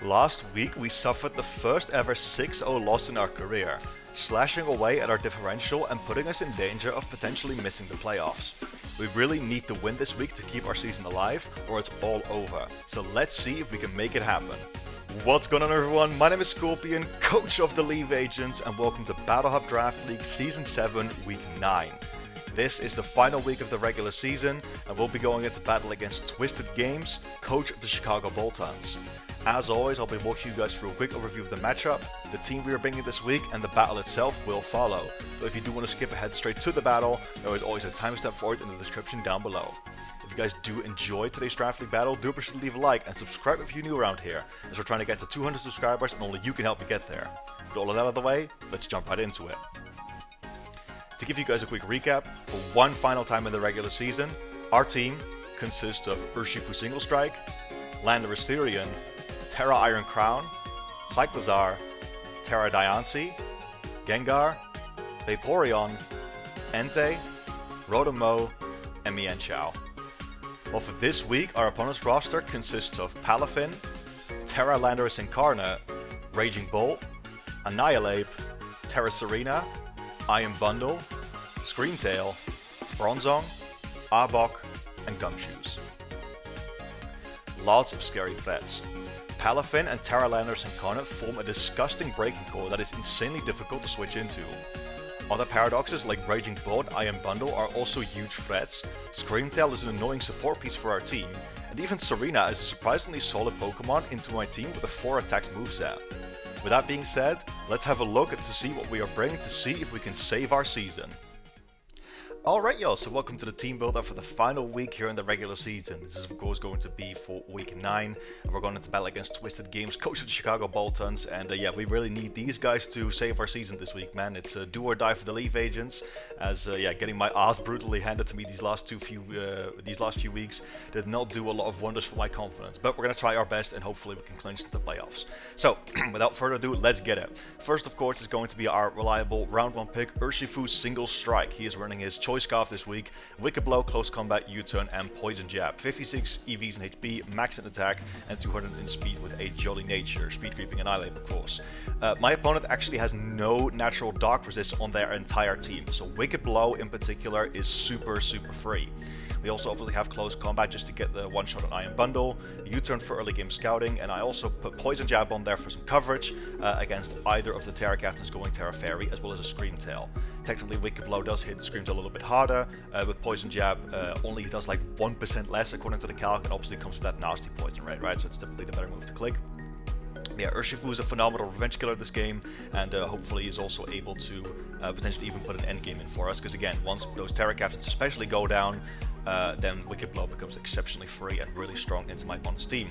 Last week we suffered the first ever 6-0 loss in our career, slashing away at our differential and putting us in danger of potentially missing the playoffs. We really need to win this week to keep our season alive, or it's all over. So let's see if we can make it happen. What's going on, everyone? My name is Scorpion, coach of the L.E.A.F agents, and welcome to Battle Hub Draft League Season 7, Week 9. This is the final week of the regular season, and we'll be going into battle against Twisted Games, coach of the Chicago Boltunds. As always, I'll be walking you guys through a quick overview of the matchup, the team we are bringing this week, and the battle itself will follow. But if you do want to skip ahead straight to the battle, there is always a timestamp for it in the description down below. If you guys do enjoy today's Draft League battle, do be sure to leave a like and subscribe if you're new around here, as we're trying to get to 200 subscribers and only you can help me get there. With all of that out of the way, let's jump right into it. To give you guys a quick recap, for one final time in the regular season, our team consists of Urshifu Single Strike, Lander Asterion, Terra Iron Crown, Cyclizar, Terra Diancie, Gengar, Vaporeon, Entei, Rotom-Mow, and Mienshao. Well, for this week, our opponent's roster consists of Palafin, Terra Landorus Incarnate, Raging Bolt, Annihilate, Terra Serena, Iron Bundle, Screamtail, Bronzong, Arbok, and Gumshoes. Lots of scary threats. Palafin and Terra Landorus Incarnate form a disgusting breaking core that is insanely difficult to switch into. Other paradoxes like Raging Bolt and Iron Bundle are also huge threats. Screamtail is an annoying support piece for our team, and even Serena is a surprisingly solid Pokemon into my team with a 4 attacks moveset. With that being said, let's have a look to see what we are bringing to see if we can save our season. Alright y'all, so welcome to the team builder for the final week here in the regular season. This is of course going to be for week 9, and we're going into battle against Twisted Games, coach of the Chicago Boltunds, and yeah, we really need these guys to save our season this week, man. It's do or die for the L.E.A.F agents, as yeah, getting my ass brutally handed to me these last few weeks did not do a lot of wonders for my confidence, but we're going to try our best and hopefully we can clinch to the playoffs. So, without further ado, let's get it. First, of course, is going to be our reliable round 1 pick, Urshifu Single Strike. He is running his Choice Scarf this week, Wicked Blow, Close Combat, U-Turn, and Poison Jab. 56 EVs in HP, max in attack, and 200 in speed with a Jolly Nature. Speed creeping Annihilate, of course. My opponent actually has no natural Dark Resist on their entire team, so Wicked Blow in particular is super free. We also obviously have Close Combat just to get the one-shot on Iron Bundle, U-Turn for early game scouting, and I also put Poison Jab on there for some coverage against either of the Terra Captains going Terra Fairy, as well as a Screamtail. Technically, Wicked Blow does hit Screamtail a little bit harder, with Poison Jab only does like 1% less according to the calc, and obviously comes with that nasty poison rate, right? So it's typically the better move to click. Yeah, Urshifu is a phenomenal revenge killer this game, and hopefully is also able to potentially even put an end game in for us, because again, once those Terra Captains especially go down, then Wicked Blow becomes exceptionally free and really strong into my opponent's team.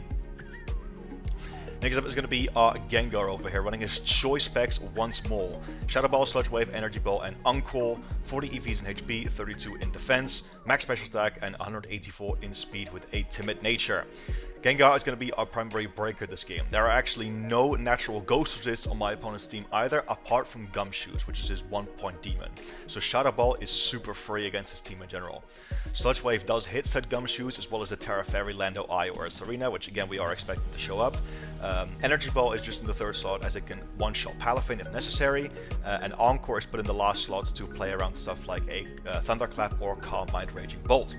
Next up is going to be our Gengar over here, running his choice specs once more. Shadow Ball, Sludge Wave, Energy Ball, and Encore. 40 EVs in HP, 32 in defense, max special attack, and 184 in speed with a timid nature. Gengar is going to be our primary breaker this game. There are actually no natural ghost resists on my opponent's team either, apart from Gumshoes, which is his 1-point demon. So Shadow Ball is super free against his team in general. Sludge Wave does hit said Gumshoes, as well as a Terra Fairy, Lando Eye, or a Serena, which again we are expecting to show up. Energy Ball is just in the 3rd slot, as it can one-shot Palafin if necessary, and Encore is put in the last slot to play around stuff like a Thunderclap or Calm Mind Raging Bolt.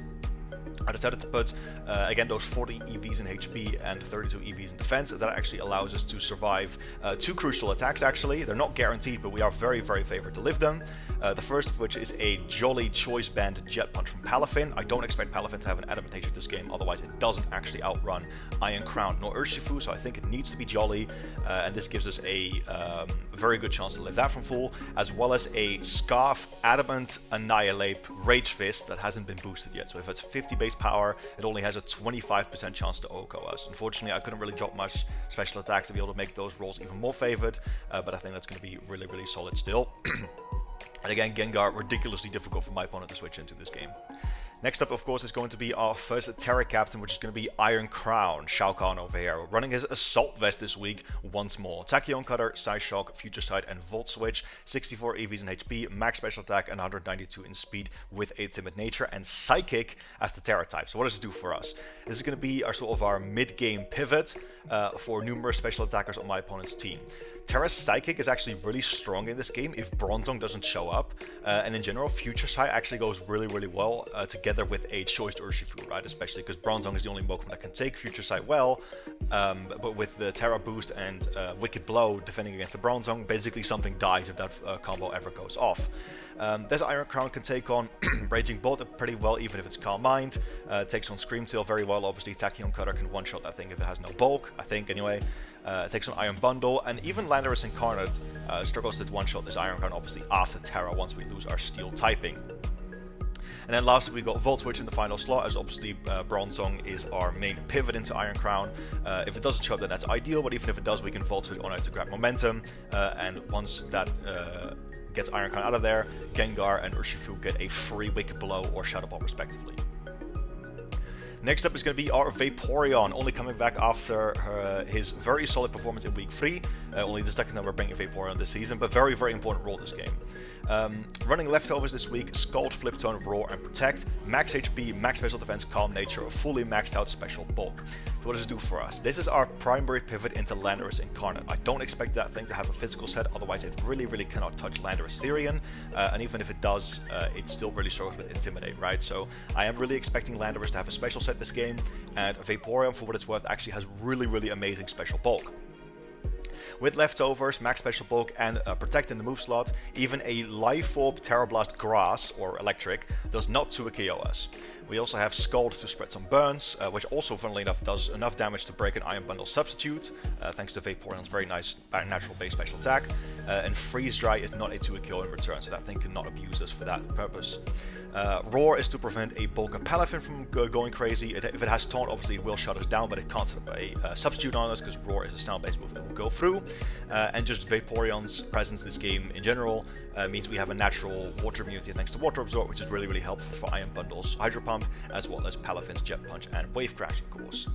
I decided to put, again, those 40 EVs in HP and 32 EVs in defense. That actually allows us to survive 2 crucial attacks, actually. They're not guaranteed, but we are very favored to live them. The first of which is a Jolly Choice Band Jet Punch from Palafin. I don't expect Palafin to have an Adamant Nature this game, otherwise it doesn't actually outrun Iron Crown nor Urshifu, so I think it needs to be Jolly, and this gives us a very good chance to live that from full, as well as a Scarf Adamant Annihilate Rage Fist that hasn't been boosted yet. So if it's 50 base power, it only has a 25% chance to OHKO us. Unfortunately, I couldn't really drop much special attacks to be able to make those rolls even more favored, but I think that's going to be really solid still. And again, Gengar, ridiculously difficult for my opponent to switch into this game. Next up, of course, is going to be our first Terra Captain, which is going to be Iron Crown, Shao Kahn over here, running his Assault Vest this week once more. Tachyon Cutter, Side Shock, Future Sight, and Volt Switch, 64 EVs in HP, max special attack, and 192 in speed with a Timid Nature, and Psychic as the Terra type. So what does it do for us? This is going to be our sort of our mid-game pivot for numerous special attackers on my opponent's team. Terra's Psychic is actually really strong in this game if Bronzong doesn't show up, and in general, Future Sight actually goes really well together with a choiced Urshifu, right? Especially because Bronzong is the only Pokemon that can take Future Sight well, but with the Terra boost and Wicked Blow defending against the Bronzong, basically something dies if that combo ever goes off. This Iron Crown can take on Raging Bolt pretty well, even if it's Calm Mind. Takes on Scream Tail very well, obviously. Tachyon Cutter can one-shot that thing if it has no bulk, I think, anyway. Takes on Iron Bundle, and even Landorus Incarnate struggles to one-shot this Iron Crown, obviously, after Terra once we lose our Steel typing. And then lastly, we got Volt Switch in the final slot, as obviously Bronzong is our main pivot into Iron Crown. If it doesn't show up, then that's ideal, but even if it does, we can Volt Switch on it to grab momentum, and once that gets Iron Crown out of there, Gengar and Urshifu get a free Wicked Blow or Shadow Ball respectively. Next up is going to be our Vaporeon, only coming back after his very solid performance in Week 3. Only the second time we're bringing Vaporeon this season, but very important role this game. Running leftovers this week, Scald, Flip Tone, Roar, and Protect, max HP, max special defense, Calm Nature, a fully maxed out special bulk. So what does it do for us? This is our primary pivot into Landorus Incarnate. I don't expect that thing to have a physical set, otherwise it really cannot touch Landorus Therian, and even if it does, it still really struggles with Intimidate, right? So I am really expecting Landorus to have a special set this game, and Vaporeon, for what it's worth, actually has really amazing special bulk. With leftovers, max special bulk, and protect in the move slot, even a Life Orb, Terra Blast, Grass, or Electric does not 2 KO us. We also have Scald to spread some burns, which also, funnily enough, does enough damage to break an Iron Bundle substitute, thanks to Vaporeon's very nice natural base special attack. And Freeze Dry is not a 2 KO in return, so that thing cannot abuse us for that purpose. Roar is to prevent a Bulk Palafin from going crazy. If it has Taunt, obviously it will shut us down, but it can't set up a substitute on us because Roar is a sound-based move that will go through. And just Vaporeon's presence this game in general means we have a natural water immunity thanks to Water Absorb, which is really helpful for Iron Bundle's Hydro Pump, as well as Palafin's Jet Punch and Wave Crash, of course.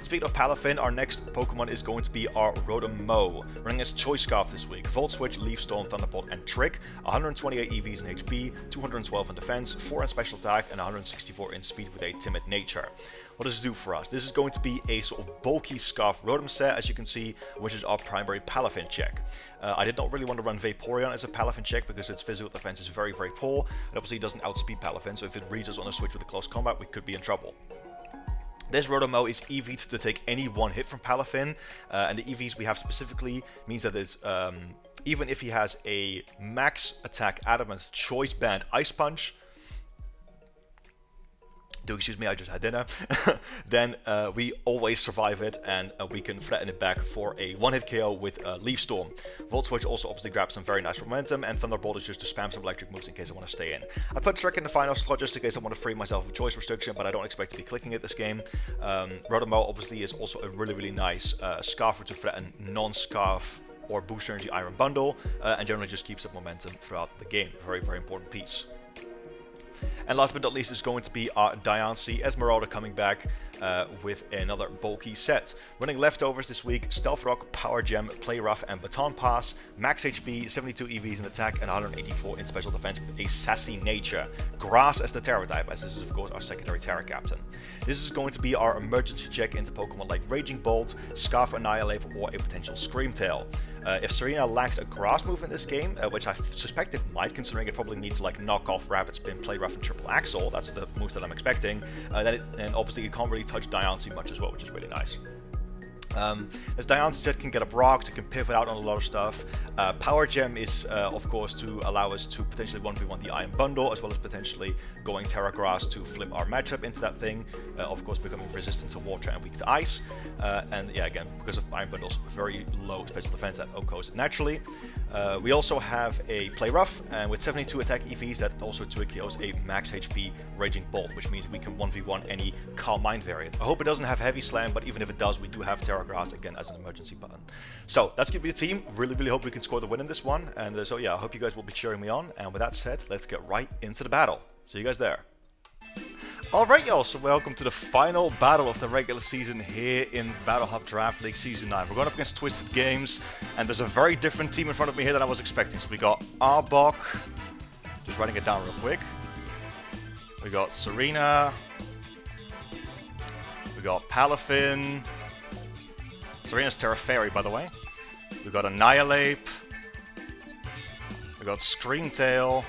Speaking of Palafin, our next Pokemon is going to be our Rotom-Mow, running as Choice Scarf this week. Volt Switch, Leaf Storm, Thunderbolt, and Trick, 128 EVs in HP, 212 in defense, 4 in special attack, and 164 in speed with a Timid Nature. What does this do for us? This is going to be a sort of bulky Scarf Rotom set, as you can see, which is our primary Palafin check. I did not really want to run Vaporeon as a Palafin check because its physical defense is very poor, and obviously it doesn't outspeed Palafin, so if it reads us on a switch with a close combat, we could be in trouble. This Rotom-Mow is EV'd to take any one hit from Palafin, and the EVs we have specifically means that it's, even if he has a max attack Adamant Choice Band Ice Punch, excuse me, I just had dinner, then we always survive it, and we can threaten it back for a one-hit KO with Leaf Storm. Volt Switch also obviously grabs some very nice momentum, and Thunderbolt is just to spam some electric moves in case I want to stay in. I put Trick in the final slot just in case I want to free myself of choice restriction, but I don't expect to be clicking it this game. Rotom-Mow obviously is also a really nice Scarfer to threaten non-Scarf or Boost Energy Iron Bundle, and generally just keeps up momentum throughout the game. Very important piece. And last but not least is going to be our Diancie Esmeralda coming back with another bulky set. Running leftovers this week, Stealth Rock, Power Gem, Play Rough, and Baton Pass. Max HP, 72 EVs in attack, and 184 in special defense with a Sassy Nature. Grass as the Terra type, as this is of course our secondary Terra Captain. This is going to be our emergency check into Pokemon like Raging Bolt, Scarf Annihilate, or a potential Scream Tail. If Serena lacks a grass move in this game, which I suspect it might, considering it probably needs to like knock off Rapid Spin, Play Rough, and Triple Axle, that's the moves that I'm expecting, and obviously it can't really touch Diancie much as well, which is really nice. As Diancie set can get up rocks, it can pivot out on a lot of stuff. Power Gem is, of course, to allow us to potentially 1v1 the Iron Bundle, as well as potentially going Terra Grass to flip our matchup into that thing, of course becoming resistant to water and weak to ice. And yeah, again, because of Iron Bundle's very low special defense, that goes naturally. We also have a Play Rough, and with 72 attack EVs, that also 2 KOs a max HP Raging Bolt, which means we can 1v1 any Calm Mind variant. I hope it doesn't have Heavy Slam, but even if it does, we do have Terra Grass again as an emergency button. So that's going to be the team. Really hope we can score the win in this one. And so yeah, I hope you guys will be cheering me on. And with that said, let's get right into the battle. See you guys there. Alright y'all, so welcome to the final battle of the regular season here in Battle Hub Draft League Season 9. We're going up against Twisted Games, and there's a very different team in front of me here than I was expecting. So we got Arbok, just writing it down real quick. We got Serena. We got Palafin. Serena's Terra Fairy, by the way. We got L.E.A.F. We got Screamtail.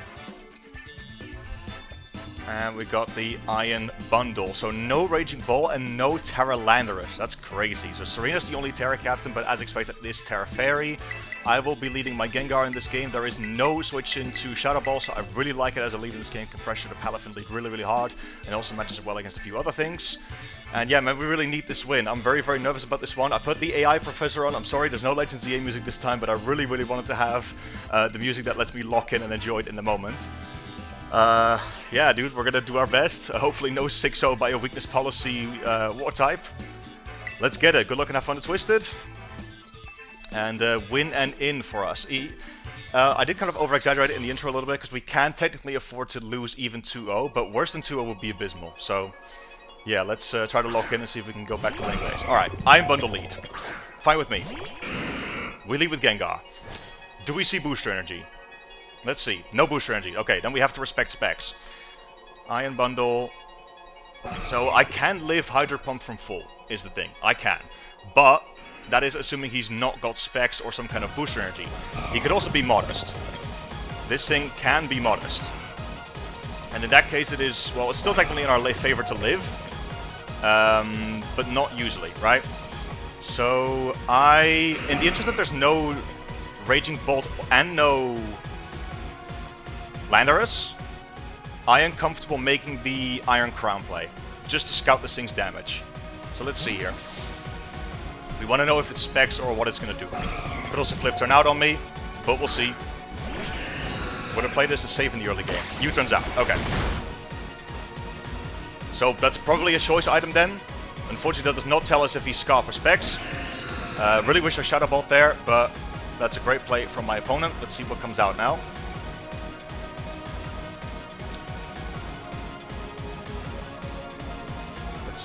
And we got the Iron Bundle. So no Raging Bull and no Terra Landorus. That's crazy. So Serena's the only Terra captain, but as expected, this Terra Fairy. I will be leading my Gengar in this game. There is no switch into Shadow Ball, so I really like it as a lead in this game. Can pressure the Palafin lead really, really hard. And also matches well against a few other things. And yeah, man, we really need this win. I'm very, very nervous about this one. I put the AI Professor on. I'm sorry, there's no Legends EA music this time, but I really, really wanted to have the music that lets me lock in and enjoy it in the moment. Yeah, dude, we're gonna do our best. Hopefully no 6-0 by a weakness policy war type. Let's get it. Good luck and have fun to Twisted. And win and in for us. I did kind of over-exaggerate it in the intro a little bit, because we can technically afford to lose even 2-0, but worse than 2-0 would be abysmal. So, yeah, let's try to lock in and see if we can go back to lane ways. Alright, Iron Bundle lead. Fine with me. We lead with Gengar. Do we see Booster Energy? Let's see. No Booster Energy. Okay, then we have to respect specs. Iron Bundle. So I can live Hydro Pump from full, is the thing. I can. But that is assuming he's not got specs or some kind of Booster Energy. He could also be modest. This thing can be modest. And in that case it is, well, it's still technically in our favor to live. But not usually, right? So in the interest that there's no Raging Bolt and no Landorus, I am comfortable making the Iron Crown play, just to scout this thing's damage. So let's see here. We want to know if it's specs or what it's going to do. Could also flip turn out on me, but we'll see. Would have played this as safe in the early game. U-turns out, okay. So that's probably a choice item then. Unfortunately, that does not tell us if he's Scarf or specs. Really wish I Shadow Ball there, but that's a great play from my opponent. Let's see what comes out now.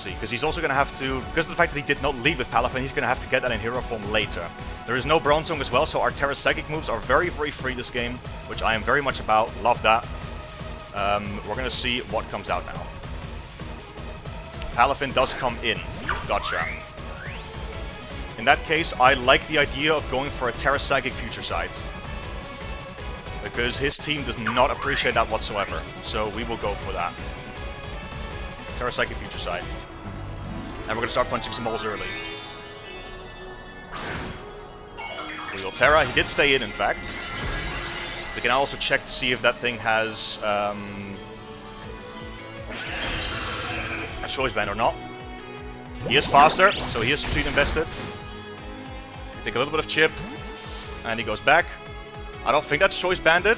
Because he's also going to have to, because of the fact that he did not leave with Palafin, he's going to have to get that in hero form later. There is no Bronzong as well, so our Terra Psychic moves are very, very free this game, which I am very much about. Love that. We're going to see what comes out now. Palafin does come in. Gotcha. In that case, I like the idea of going for a Terra Psychic Future Sight, because his team does not appreciate that whatsoever. So we will go for that. Terra Psychic Future Sight. And we're going to start punching some holes early. Real Terra. He did stay in fact. We can also check to see if that thing has a choice band or not. He is faster, so he is speed invested. We take a little bit of chip, and he goes back. I don't think that's choice banded.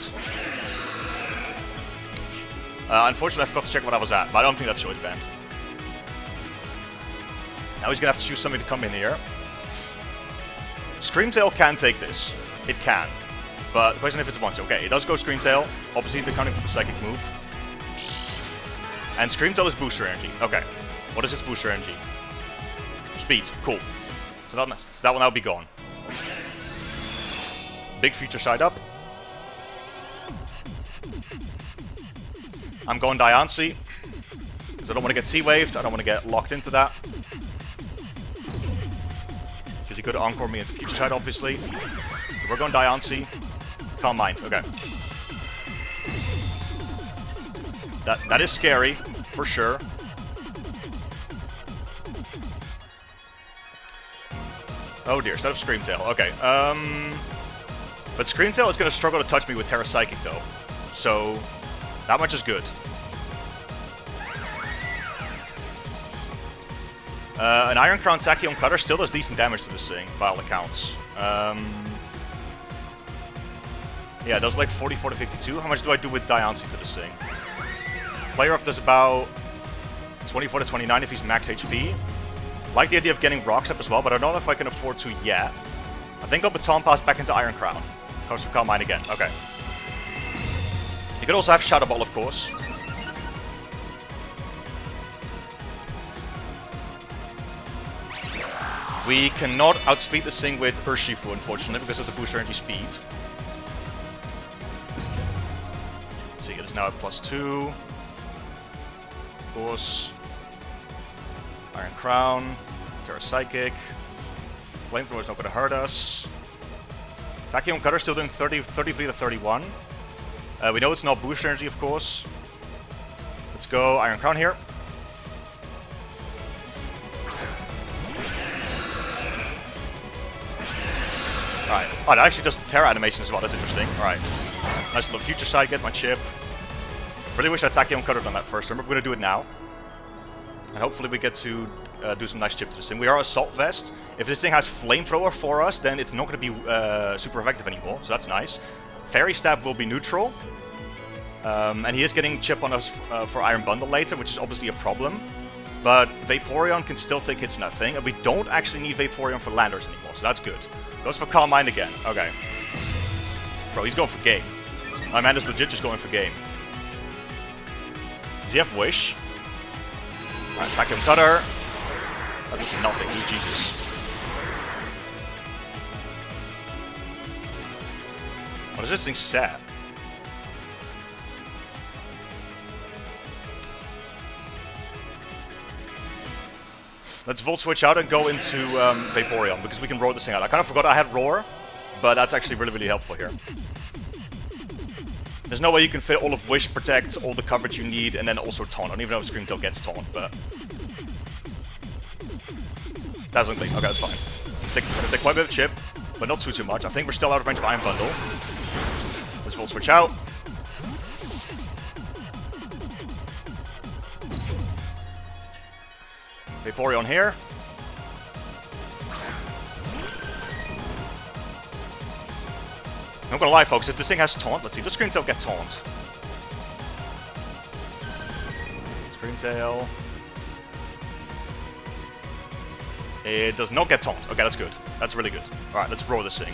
Unfortunately, I forgot to check what I was at, but I don't think that's choice band. Now he's going to have to choose something to come in here. Screamtail can take this. It can. But the question if it's once. Okay, it does go Screamtail. Obviously, accounting for the psychic move. And Screamtail is Booster Energy. Okay. What is its Booster Energy? Speed. Cool. So that will now be gone. Big Future Sight up. I'm going Diancie, because I don't want to get T-Waved, I don't want to get locked into that. Because he could Encore me into Future Sight, obviously. So we're going Diancie. Calm Mind, okay. That is scary, for sure. Oh dear, set up Screamtail, okay. But Screamtail is going to struggle to touch me with Terra Psychic, though. So that much is good. An Iron Crown Tachyon Cutter still does decent damage to this thing, by all accounts. Yeah, it does like 44 to 52. How much do I do with Diancie to this thing? Player off does about 24 to 29 if he's max HP. Like the idea of getting Rock Step as well, but I don't know if I can afford to yet. I think I'll Baton Pass back into Iron Crown. Goes for Calm Mind again. Okay. You could also have Shadow Ball, of course. We cannot outspeed this thing with Urshifu, unfortunately, because of the boost energy speed. So it is now at +2. Of course. Iron Crown. Terra Psychic. Flamethrower is not going to hurt us. Tachyon Cutter still doing 33 to 31. We know it's not boost energy, of course. Let's go Iron Crown here. Alright. Oh, that actually does Terra animation as well. That's interesting. Alright. Nice little future side. Get my chip. Really wish I Tachyon Cutter on that first turn, but we're going to do it now. And hopefully we get to do some nice chip to this thing. We are Assault Vest. If this thing has Flamethrower for us, then it's not going to be super effective anymore. So that's nice. Fairy Stab will be neutral. And he is getting chip on us for Iron Bundle later, which is obviously a problem. But Vaporeon can still take hits from that thing. And we don't actually need Vaporeon for Landers anymore, so that's good. Goes for Calm Mind again. Okay. Bro, he's going for game. My man is legit just going for game. Does he have Wish? Alright, attack him, Cutter. That is nothing. Ooh, Jesus. What is this thing sad? Let's Volt Switch out and go into Vaporeon, because we can roar this thing out. I kind of forgot I had Roar, but that's actually really, really helpful here. There's no way you can fit all of Wish, Protect, all the coverage you need, and then also Taunt. I don't even know if Scream Tail gets Taunt, but... Dazzling Gleam. Okay, that's fine. Take quite a bit of chip, but not too much. I think we're still out of range of Iron Bundle. Let's Volt Switch out. Vaporeon here. I'm not gonna lie, folks, if this thing has Taunt, let's see, does Scream Tail get Taunt? Scream Tail. It does not get Taunt. Okay, that's good. That's really good. Alright, let's roar this thing.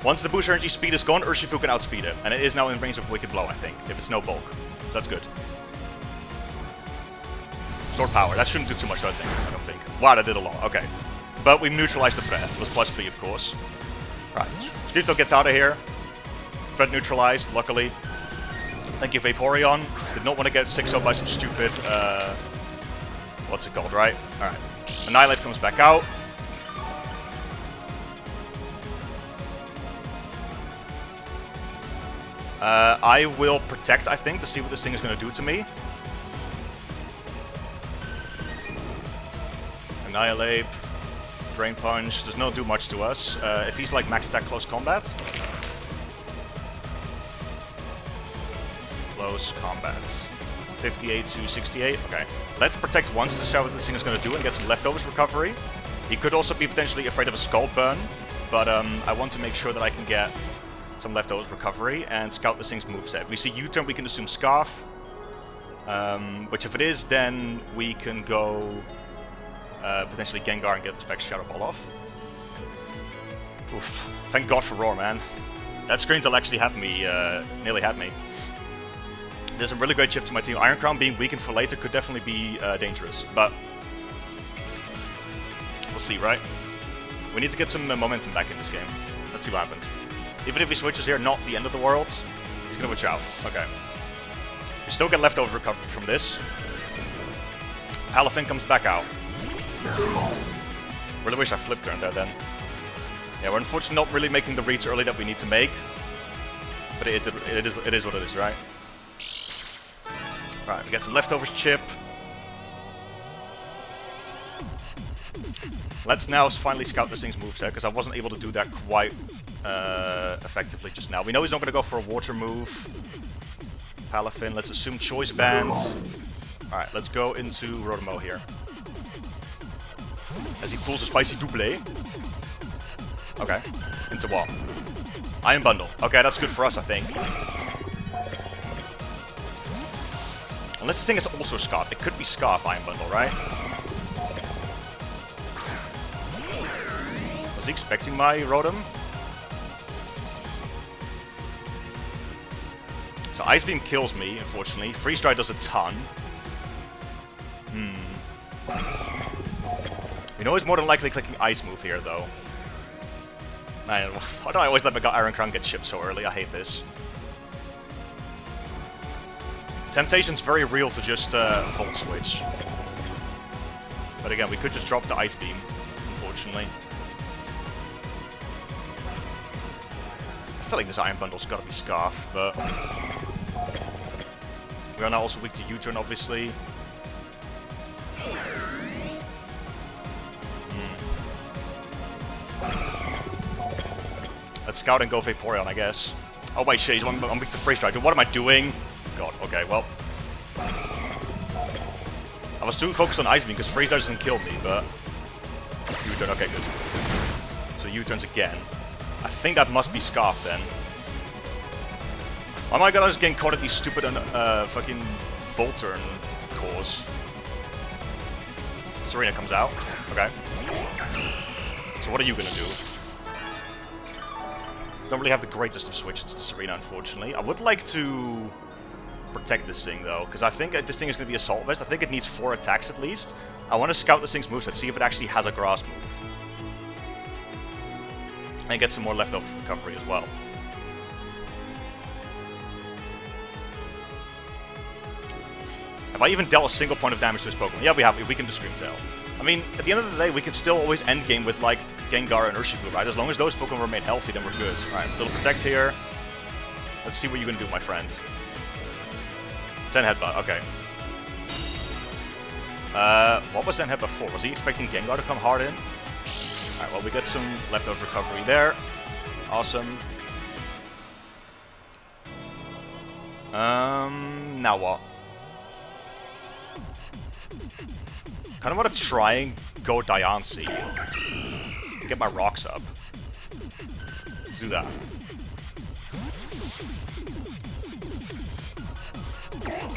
Once the boost energy speed is gone, Urshifu can outspeed it. And it is now in range of Wicked Blow, I think, if it's no bulk. So that's good. Sword Power. That shouldn't do too much, I don't think. Wow, that did a lot. Okay. But we've neutralized the threat. It was +3, of course. Right. Scream Tail gets out of here. Threat neutralized, luckily. Thank you, Vaporeon. Did not want to get 6-0 by some stupid... what's it called, right? Alright. Annihilate comes back out. I will Protect, I think, to see what this thing is going to do to me. Annihilate. Drain Punch does not do much to us. If he's like max attack close combat. Close combat. 58 to 68. Okay. Let's Protect once to see what this thing is going to do and get some leftovers recovery. He could also be potentially afraid of a Skull Burn, but I want to make sure that I can get some leftovers recovery and scout this thing's moveset. If we see U-turn, we can assume Scarf. Which if it is, then we can go potentially Gengar and get the Spec Shadow Ball off. Oof. Thank God for Roar, man. That Scream Tail actually had me, nearly had me. There's a really great chip to my team. Iron Crown being weakened for later could definitely be dangerous, but we'll see, right? We need to get some momentum back in this game. Let's see what happens. Even if he switches here, not the end of the world. He's gonna witch out. Okay. We still get leftover recovery from this. Palafin comes back out. Really wish I flip turned there then. Yeah, we're unfortunately not really making the reads early that we need to make. But it is what it is, right? Right, we get some leftovers chip. Let's now finally scout this thing's moveset, because I wasn't able to do that quite effectively just now. We know he's not going to go for a water move. Palafin, let's assume Choice Band. Alright, let's go into Rotomo here. As he pulls a spicy double. Okay, into what? Iron Bundle. Okay, that's good for us, I think. Unless this thing is also Scarf. It could be Scarf Iron Bundle, right? Was he expecting my Rotom? So Ice Beam kills me, unfortunately. Freeze Dry does a ton. know he's more than likely clicking Ice move here, though. Man, why do I always let my Iron Crown get shipped so early? I hate this. Temptation's very real to just Volt Switch. But again, we could just drop the Ice Beam, unfortunately. I feel like this Iron Bundle's gotta be Scarf, but... we are now also weak to U-turn, obviously. Let's Scout and go Vaporeon, I guess. Oh wait, shit, I'm weak to Freeze Strike. What am I doing? God, okay, well. I was too focused on Ice Beam because Freeze doesn't kill me, but... U-turn, okay, good. So U-turns again. I think that must be Scarf then. Why am I gonna just getting caught at these stupid fucking Volturn cores? Serena comes out. Okay. So what are you gonna do? Don't really have the greatest of switches to Serena, unfortunately. I would like to protect this thing, though, because I think this thing is going to be Assault Vest. I think it needs 4 attacks at least. I want to scout this thing's moveset, see if it actually has a Grass move. And get some more leftover recovery as well. Have I even dealt a single point of damage to this Pokemon? Yeah, we have. If we can do Scream Tail. I mean, at the end of the day, we can still always endgame with, like, Gengar and Urshifu, right? As long as those Pokemon remain healthy, then we're good. Alright, little Protect here. Let's see what you're gonna do, my friend. 10 Headbutt, okay. What was 10 Headbutt for? Was he expecting Gengar to come hard in? Alright, well, we get some leftover recovery there. Awesome. Now what? Kind of want to try and go Diancie. Get my rocks up. Let's do that.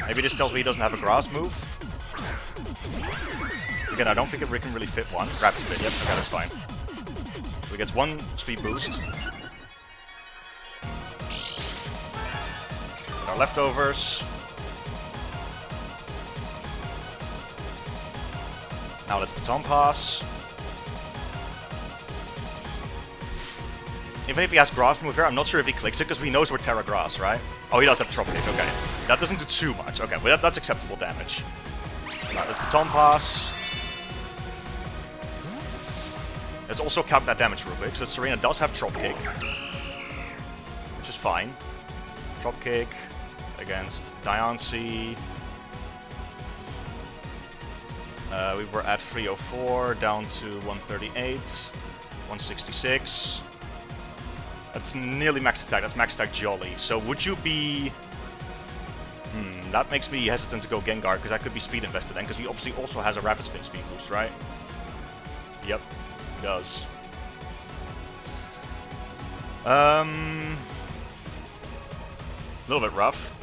Maybe this tells me he doesn't have a Grass move. Again, I don't think it can really fit one. Rapid Spin, yep, okay, that's fine. So he gets 1 speed boost. With our leftovers. Now let's Baton Pass. Even if he has Grass move here, I'm not sure if he clicks it, because he knows we're Terra Grass, right? Oh, he does have Trop Kick, okay. That doesn't do too much. Okay, well that's acceptable damage. Alright, let's Baton Pass. Let's also count that damage real quick. So Serena does have Trop Kick, which is fine. Trop Kick against Diancie. We were at 304, down to 138, 166. That's nearly max attack. That's max attack Jolly. So would you be... that makes me hesitant to go Gengar, because that could be speed invested then, because he obviously also has a Rapid Spin speed boost, right? Yep, he does. A little bit rough.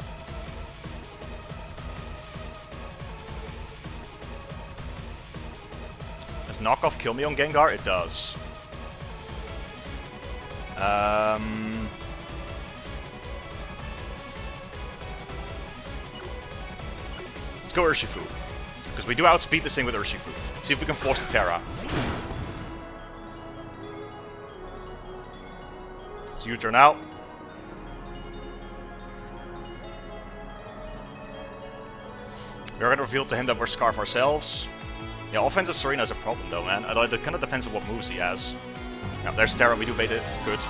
Does knockoff kill me on Gengar? It does. Let's go Urshifu. Because we do outspeed this thing with Urshifu. Let's see if we can force the Terra. So U-turn out. We're going to reveal to him that we're Scarf ourselves. Yeah, offensive Serena is a problem though, man. It kind of depends on what moves he has. Now, there's Terra, we do bait it. Good.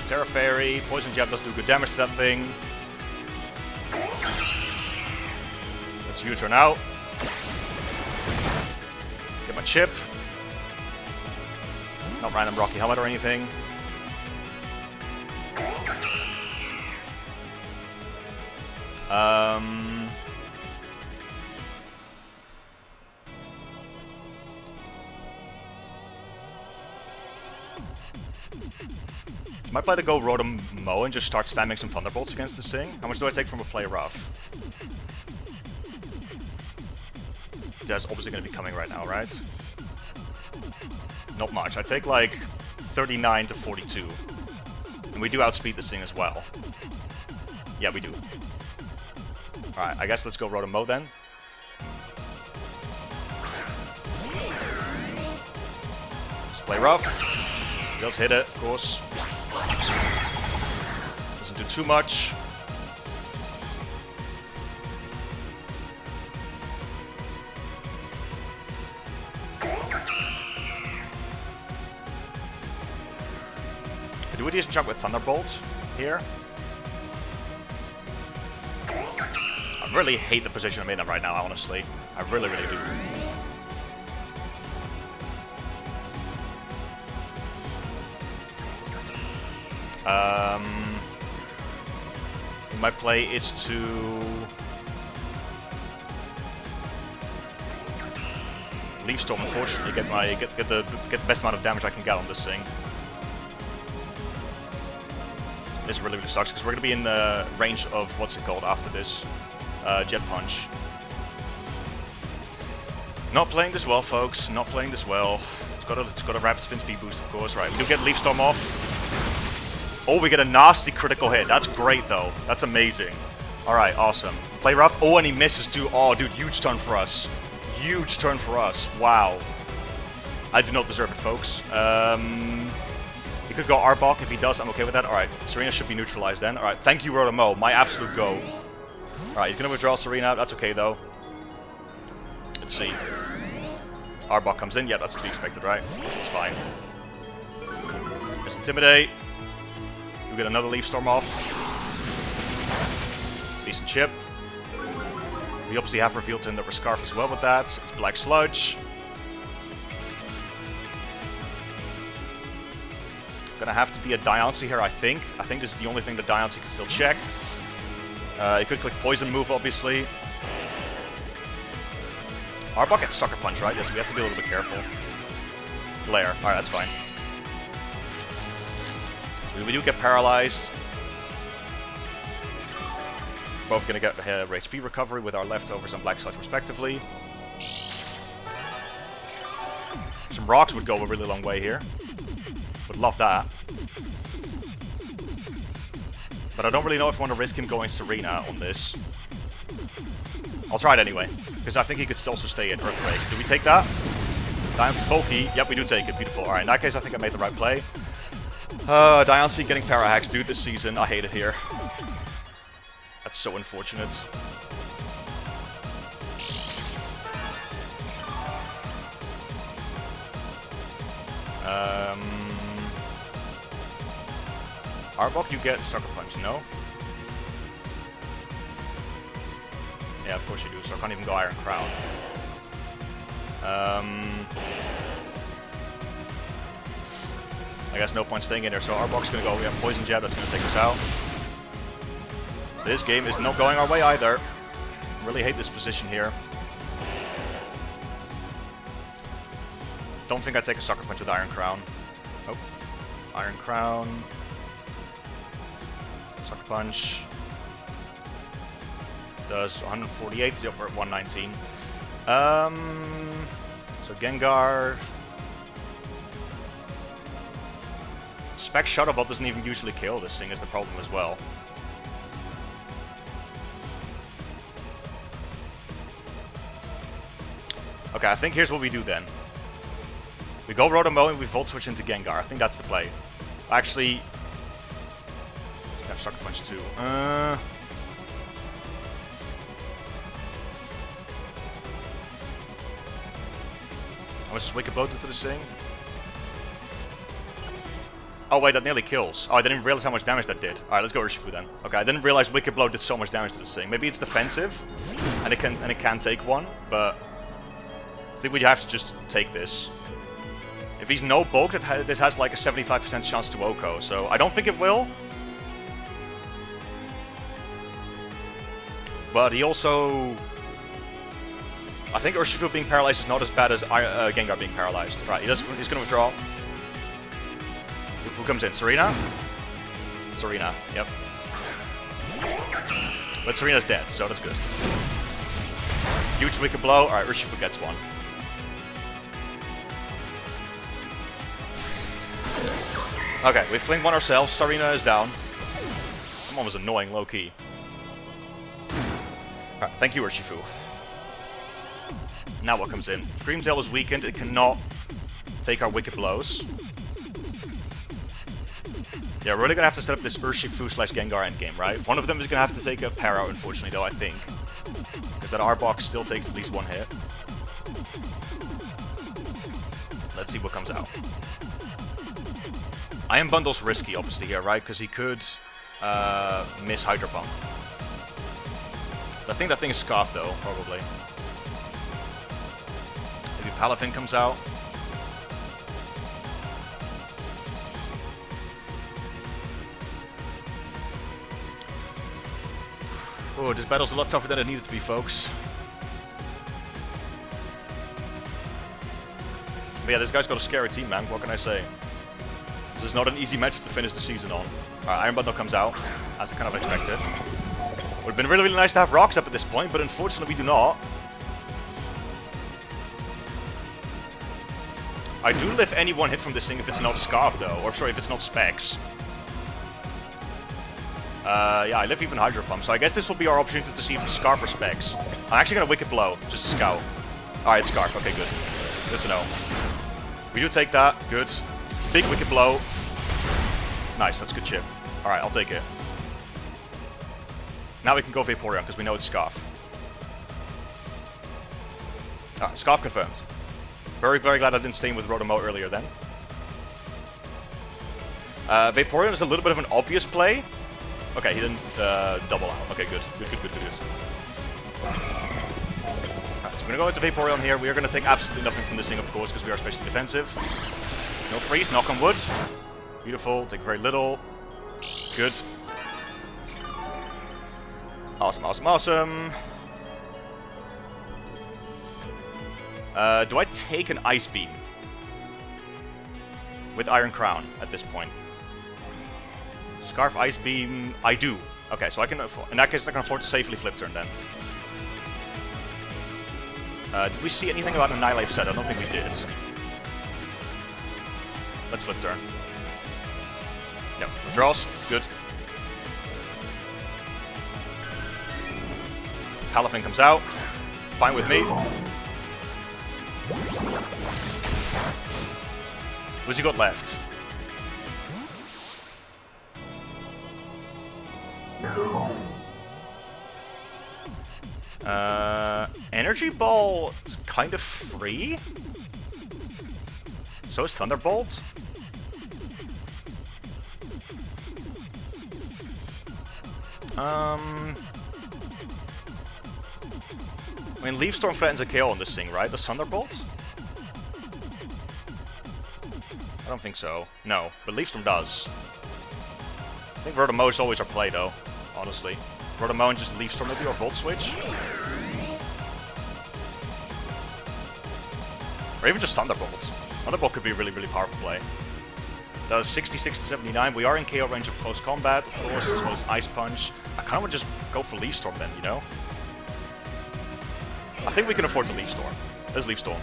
Terra Fairy, Poison Jab does do good damage to that thing. Let's U-turn out. Get my chip. Not random Rocky Helmet or anything. I might play to go Rotom Mow and just start spamming some Thunderbolts against this thing. How much do I take from a play rough? That's obviously going to be coming right now, right? Not much. I take like 39 to 42. And we do outspeed this thing as well. Yeah, we do. Alright, I guess let's go Rotom then. Let's play rough. He does hit it, of course. Doesn't do too much. Do a decent job with Thunderbolt here. I really hate the position I'm in right now, honestly. I really, really do. My play is to Leaf Storm, unfortunately, get the best amount of damage I can get on this thing. This really, really sucks because we're gonna be in the range of what's it called after this, Jet Punch. Not playing this well, folks. Not playing this well. It's got a rapid spin speed boost, of course. Right, we do get Leaf Storm off. Oh, we get a nasty critical hit. That's great, though. That's amazing. All right, awesome. Play rough. Oh, and he misses too. Oh, dude, huge turn for us. Huge turn for us. Wow. I do not deserve it, folks. He could go Arbok. If he does, I'm okay with that. All right, Serena should be neutralized then. All right, thank you, Rotom. My absolute go. All right, he's gonna withdraw Serena. That's okay though. Let's see. Arbok comes in. Yeah, that's to be expected, right? It's fine. There's Intimidate. We get another Leaf Storm off. Decent chip. We obviously have revealed to him that we're Scarf as well with that. It's Black Sludge. Gonna have to be a Diancie here, I think. I think this is the only thing that Diancie can still check. He could click Poison Move, obviously. Arbok gets Sucker Punch, right? Yes, we have to be a little bit careful. Glare. Alright, that's fine. We do get paralyzed. Both gonna get HP recovery with our leftovers and Black Sludge, respectively. Some rocks would go a really long way here. Would love that. But I don't really know if I want to risk him going Serena on this. I'll try it anyway, because I think he could still also stay in Earthquake. Do we take that? Diancie's bulky. Yep, we do take it. Beautiful. Alright, in that case, I think I made the right play. Diancie getting Parahax, dude, this season. I hate it here. That's so unfortunate. Arbok, you get Sucker Punch, no? Yeah, of course you do, so I can't even go Iron Crown. I guess no point staying in there, so Arbok's gonna go, we have Poison Jab, that's gonna take us out. This game is not going our way either. Really hate this position here. Don't think I'd take a Sucker Punch with Iron Crown. Oh. Iron Crown. Sucker Punch. Does 148, so we're at 119. So Gengar. Spec Shadow Ball doesn't even usually kill this thing, is the problem as well. Okay, I think here's what we do then. We go Rotom and we Volt Switch into Gengar. I think that's the play. Actually, I have Sucker Punch too. I'm gonna just Wicked Blow into this thing. Oh wait, that nearly kills. Oh, I didn't realize how much damage that did. Alright, let's go Urshifu then. Okay, I didn't realize Wicked Blow did so much damage to this thing. Maybe it's defensive, and it can take one, but I think we have to just take this. If he's no bulk, this has like a 75% chance to Oko, so I don't think it will. But he also... I think Urshifu being paralyzed is not as bad as Gengar being paralyzed. Right, he's going to withdraw. Who comes in? Serena? Serena, yep. But Serena's dead, so that's good. Huge Wicked Blow. Alright, Urshifu gets one. Okay, we've claimed one ourselves. Serena is down. Someone was annoying, low-key. Alright, thank you, Urshifu. Now what comes in? Screamtail is weakened. It cannot take our wicked blows. Yeah, we're really gonna have to set up this Urshifu / Gengar endgame, right? One of them is gonna have to take a pair out, unfortunately, though, I think. Because that R-Box still takes at least one hit. Let's see what comes out. Iron Bundle's risky, obviously, here, right? Because he could miss Hydro Pump. I think that thing is Scarf, though, probably. Maybe Palafin comes out. Oh, this battle's a lot tougher than it needed to be, folks. But yeah, this guy's got a scary team, man. What can I say? This is not an easy matchup to finish the season on. Alright, Iron Bundle comes out, as I kind of expected. Would have been really, really nice to have rocks up at this point, but unfortunately we do not. I do live any one hit from this thing if it's not Scarf, though. Or, sorry, if it's not Specs. Yeah, I live even Hydro Pump, so I guess this will be our opportunity to see if it's Scarf or Specs. I'm actually gonna Wicked Blow, just to scout. Alright, it's Scarf. Okay, good. Good to know. We do take that. Good. Big Wicked Blow. Nice, that's good chip. Alright, I'll take it. Now we can go Vaporeon, because we know it's Scarf. Alright, Scarf confirmed. Very, very glad I didn't stay in with Rotomo earlier then. Vaporeon is a little bit of an obvious play. Okay, he didn't double out. Okay, good. Good. Alright, so we're gonna go into Vaporeon here. We are gonna take absolutely nothing from this thing, of course, because we are especially defensive. No freeze, knock on wood. Beautiful, take very little. Good. Awesome. Do I take an Ice Beam? With Iron Crown at this point. Scarf, Ice Beam, I do. Okay, so I can, in that case I can afford to safely Flip Turn then. Did we see anything about an L.E.A.F set? I don't think we did. Let's Flip Turn. Yep, withdraws, good. Palafin comes out. Fine with me. What's he got left? Energy Ball is kind of free. So is Thunderbolt. I mean, Leaf Storm threatens a KO on this thing, right? Does Thunderbolt? I don't think so. No, but Leaf Storm does. I think Rotomo is always our play, though, honestly. Rotomo and just Leaf Storm maybe, or Volt Switch? Or even just Thunderbolt. Thunderbolt could be a really, really powerful play. Does 66 to 79. We are in KO range of close combat, of course, as well as Ice Punch. I kind of would just go for Leaf Storm then, you know? I think we can afford to Leaf Storm. Let's Leaf Storm.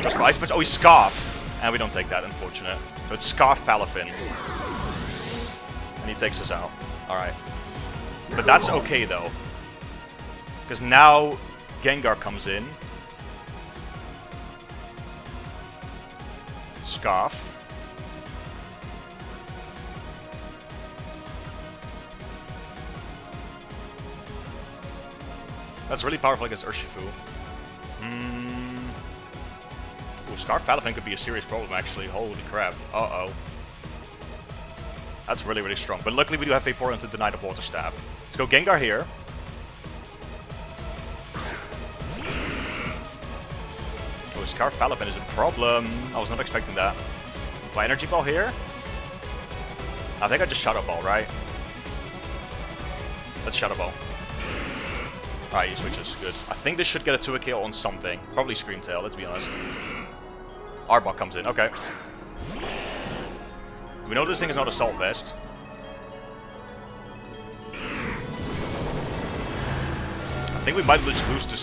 Just for Ice Punch. Oh, he's Scarf! And we don't take that, unfortunate. So it's Scarf Palafin. And he takes us out. Alright. But that's okay, though. Because now Gengar comes in. Scarf. That's really powerful against Urshifu. Ooh, Scarf Palafin could be a serious problem, actually. Holy crap. Uh-oh. That's really, really strong. But luckily we do have Vaporeon to deny the Water Stab. Let's go Gengar here. Oh, Scarf Palafin is a problem. I was not expecting that. My Energy Ball here? I think I just Shadow Ball, right? Let's Shadow Ball. Alright, he switches. Good. I think this should get a 2 kill on something. Probably Screamtail, let's be honest. Arbok comes in. Okay. We know this thing is not Assault Vest. I think we might just lose to...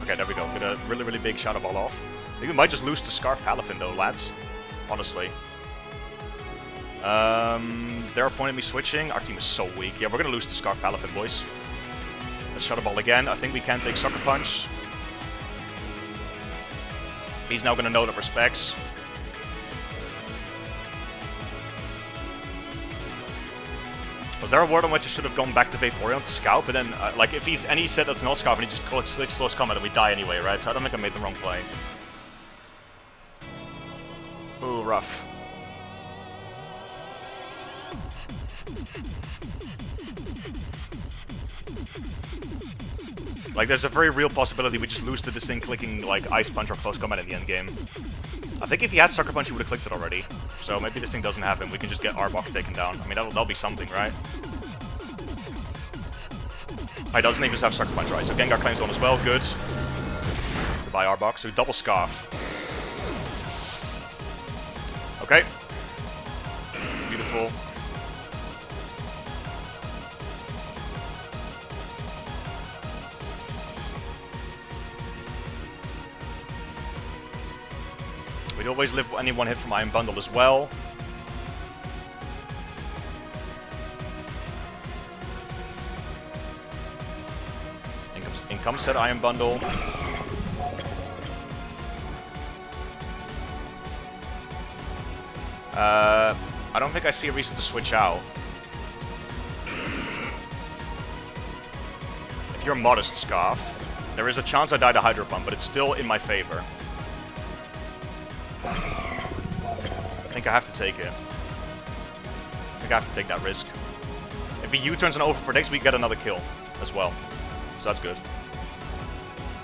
Okay, there we go. Get a really, really big Shadow Ball off. I think we might just lose to Scarf Palafin, though, lads. Honestly. They're pointing me switching. Our team is so weak. Yeah, we're gonna lose to Scarf Palafin, boys. Let's Shadow Ball again. I think we can take Sucker Punch. He's now gonna know that respects. Was there a word on which I should have gone back to Vaporeon to scout? But then, like, if he's and he said that's not scout and he just clicks close combat and we die anyway, right? So I don't think I made the wrong play. Ooh, rough. Like, there's a very real possibility we just lose to this thing clicking, like, Ice Punch or Close Combat in the end game. I think if he had Sucker Punch, he would have clicked it already. So maybe this thing doesn't have him. We can just get Arbok taken down. I mean, that'll be something, right? Oh, he doesn't even have Sucker Punch, right? So Gengar claims on as well. Good. Goodbye, Arbok. So double Scarf. Okay. Beautiful. We'd always live any one hit from Iron Bundle as well. In comes said Iron Bundle. I don't think I see a reason to switch out. If you're modest, Scarf, there is a chance I die to Hydro Pump, but it's still in my favor. I think I have to take it. I think I have to take that risk. If he U-turns and over-predicts, we get another kill as well. So that's good.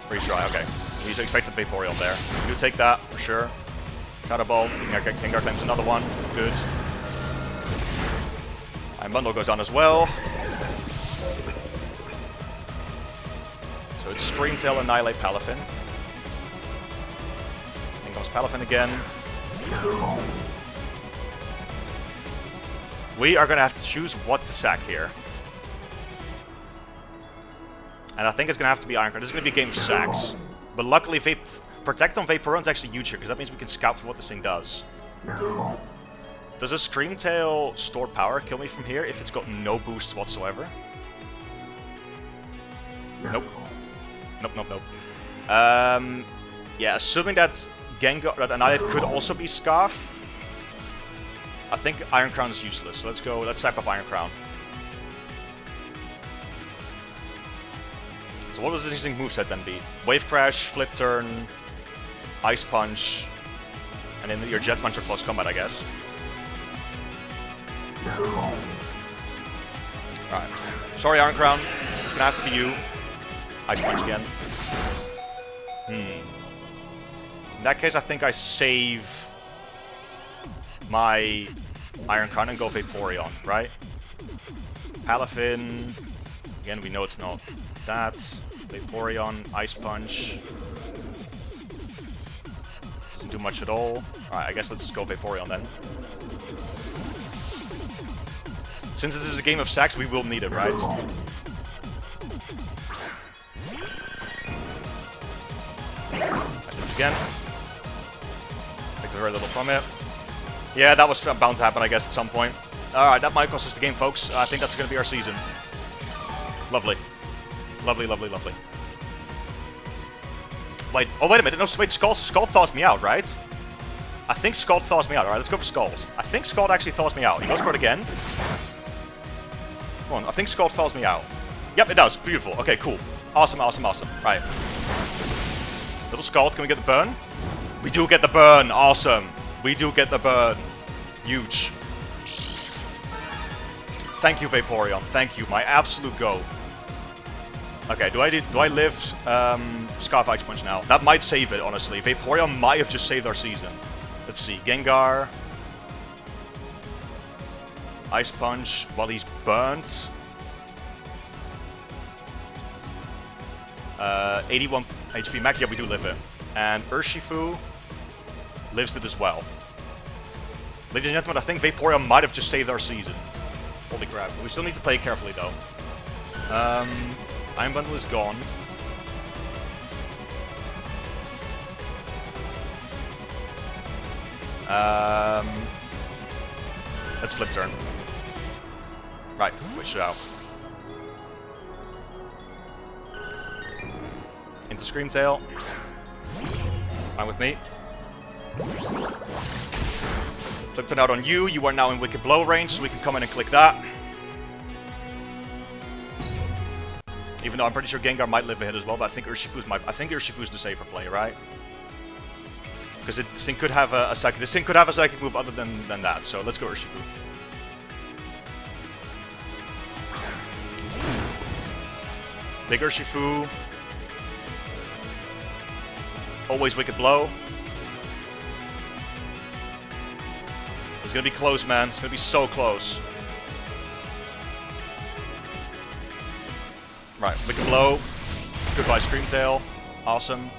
Freeze dry, okay. He's expected Vaporeon there. We do take that, for sure. Shadow Ball, Gengar claims another one. Good. Iron Bundle goes on as well. So it's Stream Tail, Annihilate Palafin. In comes Palafin again. We are going to have to choose what to sack here. And I think it's going to have to be Iron Crown. This is going to be a game of sacks. But luckily, Protect on Vaporeon is actually huge here, because that means we can scout for what this thing does. Does a Scream Tail stored power kill me from here if it's got no boosts whatsoever? Nope. Nope, nope, nope. Yeah, assuming that that Annihilate could also be Scarf, I think Iron Crown is useless. So let's go, let's sack off Iron Crown. So what does this thing's moveset then be? Wave Crash, Flip Turn, Ice Punch, and then your Jet Punch or Close Combat, I guess. Alright. Sorry, Iron Crown. It's gonna have to be you. Ice Punch again. In that case, I think I save my Iron Crown and go Vaporeon, right? Palafin. Again, we know it's not that. Vaporeon, Ice Punch. Doesn't do much at all. Alright, I guess let's just go Vaporeon then. Since this is a game of sacks, we will need it, right? Ice Punch again. Take very little from it. Yeah, that was bound to happen, I guess, at some point. Alright, that might cost us the game, folks. I think that's going to be our season. Lovely. Lovely, lovely, lovely. Wait, oh wait a minute, no, wait, Scald thaws me out, right? I think Scald thaws me out. Alright, let's go for Scald. I think Scald actually thaws me out. He goes for it again. Come on, I think Scald thaws me out. Yep, it does. Beautiful. Okay, cool. Awesome, awesome, awesome. Right. Little Scald, can we get the burn? We do get the burn. Awesome. We do get the burn. Huge. Thank you, Vaporeon. Thank you. My absolute go. Okay, do I live Scarf Ice Punch now? That might save it, honestly. Vaporeon might have just saved our season. Let's see. Gengar. Ice Punch while he's burnt. 81 HP max. Yeah, we do live it. And Urshifu lives it as well. Ladies and gentlemen, I think Vaporeon might have just saved our season. Holy crap. We still need to play carefully, though. Iron Bundle is gone. Let's flip turn. Right, switch it out. Into Screamtail. Fine with me. Flip turn out on you. You are now in Wicked Blow range, so we can come in and click that. Even though I'm pretty sure Gengar might live a hit as well, but I think Urshifu's the safer play, right? Because this thing could have a psychic. This thing could have a psychic move other than that. So let's go Urshifu. Big Urshifu. Always Wicked Blow. It's gonna be close, man. It's gonna be so close. Right, Wicked Blow. Goodbye, Screamtail. Awesome.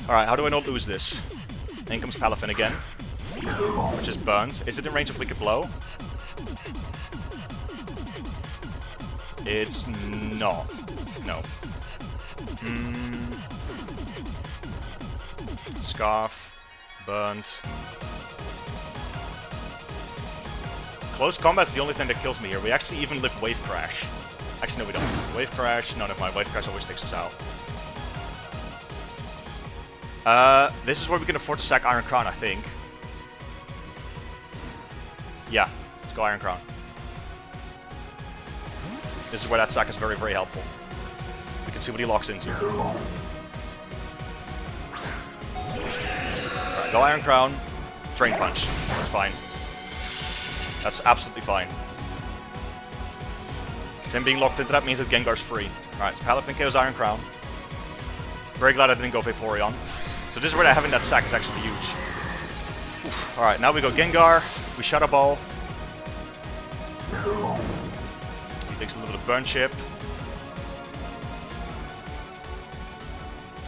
Alright, how do I not lose this? In comes Palafin again. Which is burnt. Is it in range of Wicked Blow? It's not. No. Scarf. Burnt. Close combat's the only thing that kills me here. We actually even live Wave Crash. Actually, no, we don't. Wave Crash. No, never mind. Wave Crash always takes us out. This is where we can afford to sack Iron Crown, I think. Yeah, let's go Iron Crown. This is where that sack is very, very helpful. We can see what he locks into. Alright, go Iron Crown. Drain Punch. That's fine. That's absolutely fine. Him being locked into that means that Gengar's free. Alright, so Palafin KO's Iron Crown. Very glad I didn't go Vaporeon. So this is where having that sack is actually huge. Alright, now we go Gengar. We Shadow Ball. He takes a little bit of Burn Chip.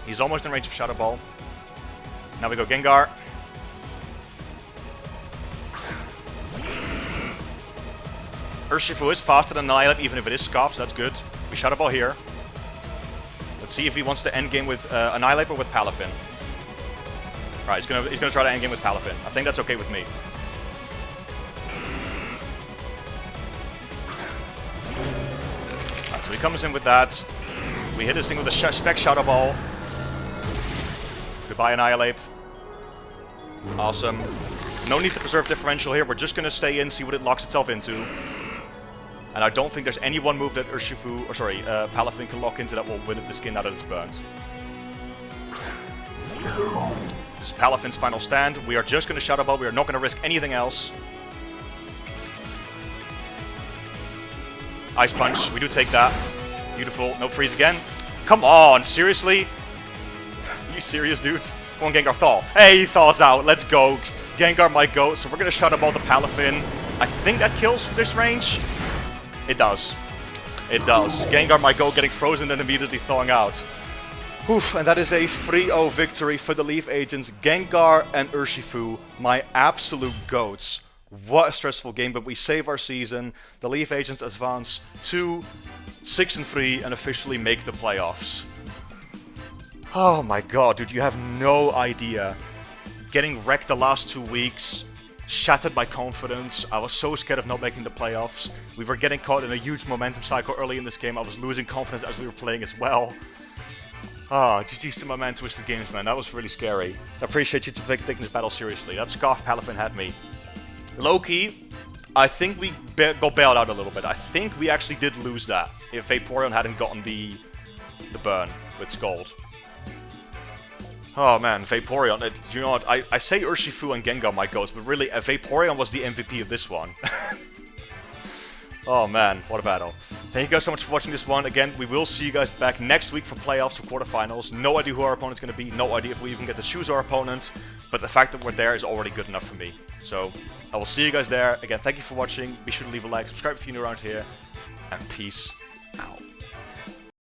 He's almost in range of Shadow Ball. Now we go Gengar. Urshifu is faster than L.E.A.F, even if it is Scarf, so that's good. We Shadow Ball here. Let's see if he wants to endgame with L.E.A.F or with Palafin. Right, he's gonna try to endgame with Palafin. I think that's okay with me. Right, so he comes in with that. We hit this thing with a Spec Shadow Ball. Goodbye, L.E.A.F. Awesome. No need to preserve differential here. We're just gonna stay in, see what it locks itself into. And I don't think there's any one move that Urshifu, or sorry, Palafin can lock into that will win the skin now that it's burnt. This is Palafin's final stand. We are just going to Shadow Ball. We are not going to risk anything else. Ice Punch. We do take that. Beautiful. No freeze again. Come on. Seriously? Are you serious, dude? Come on, Gengar, thaw. Hey, he thaws out. Let's go. Gengar might go. So we're going to Shadow Ball the Palafin. I think that kills for this range. It does. It does. Gengar might go, getting frozen and immediately thawing out. Oof, and that is a 3-0 victory for the L.E.A.F agents. Gengar and Urshifu, my absolute goats. What a stressful game, but we save our season. The L.E.A.F agents advance to 6-3 and officially make the playoffs. Oh my god, dude, you have no idea. Getting wrecked the last 2 weeks. Shattered my confidence. I was so scared of not making the playoffs. We were getting caught in a huge momentum cycle early in this game. I was losing confidence as we were playing as well. GG's to my man Twisted Games, man. That was really scary. I appreciate you taking this battle seriously. That Scarf Palafin had me. Low-key, I think we got bailed out a little bit. I think we actually did lose that if Vaporeon hadn't gotten the burn with Scald. Oh man, Vaporeon. Do you know what? I say Urshifu and Gengar might go, but really, Vaporeon was the MVP of this one. Oh man, what a battle. Thank you guys so much for watching this one. Again, we will see you guys back next week for playoffs, for quarterfinals. No idea who our opponent's going to be. No idea if we even get to choose our opponent. But the fact that we're there is already good enough for me. So, I will see you guys there. Again, thank you for watching. Be sure to leave a like, subscribe if you're new around here. And peace out.